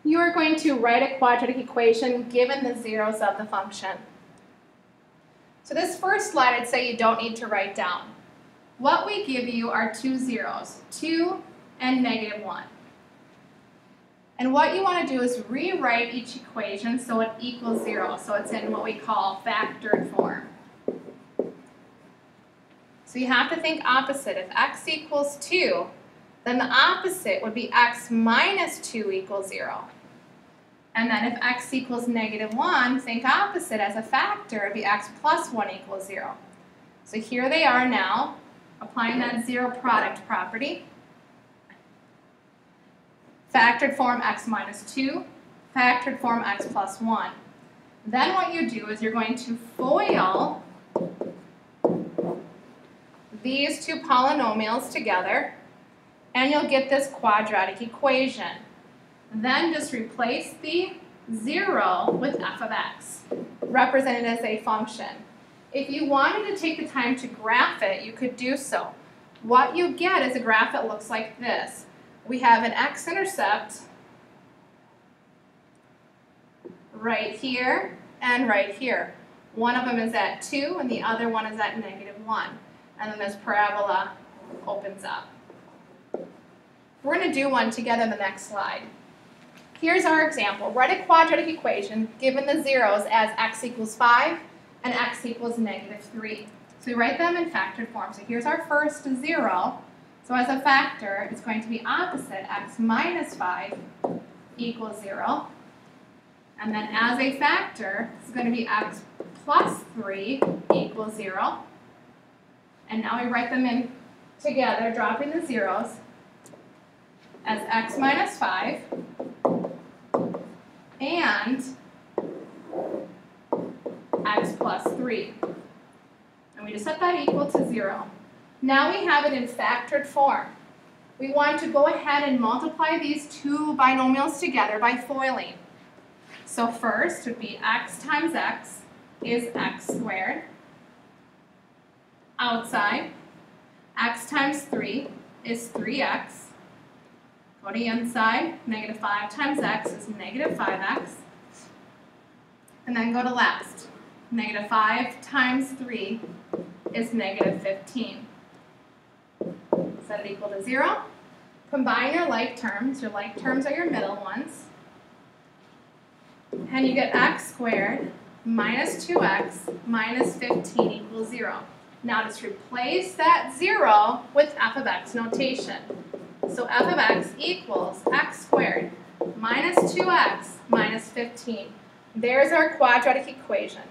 you are going to write a quadratic equation given the zeros of the function. So this first slide, I'd say you don't need to write down. What we give you are two zeros, 2 and -1. And what you want to do is rewrite each equation so it equals 0. So it's in what we call factored form. So you have to think opposite. If x equals 2, then the opposite would be x minus 2 equals 0. And then if x equals -1, think opposite. As a factor, it would be x plus 1 equals 0. So here they are now, applying that zero product property. Factored form x minus 2, factored form x plus 1. Then what you do is you're going to FOIL these two polynomials together, and you'll get this quadratic equation. Then just replace the 0 with f of x, represented as a function. If you wanted to take the time to graph it, you could do so. What you get is a graph that looks like this. We have an x-intercept right here and right here. One of them is at 2 and the other one is at -1. And then this parabola opens up. We're going to do one together in the next slide. Here's our example. Write a quadratic equation given the zeros as x equals 5 and x equals -3. So we write them in factored form. So here's our first 0. So as a factor, it's going to be opposite. X minus 5 equals 0. And then as a factor, it's going to be x plus 3 equals 0. And now we write them in together, dropping the zeros, as x minus 5 and x plus 3. And we just set that equal to 0. Now we have it in factored form. We want to go ahead and multiply these two binomials together by FOILing. So first would be x times x is x squared. Outside, x times 3 is 3x. Go to the inside, -5 times x is -5x. And then go to last. -5 times 3 is -15. Set it equal to 0. Combine your like terms. Your like terms are your middle ones. And you get x squared minus 2x minus 15 equals 0. Now just replace that 0 with f of x notation. So f of x equals x squared minus 2x minus 15. There's our quadratic equation.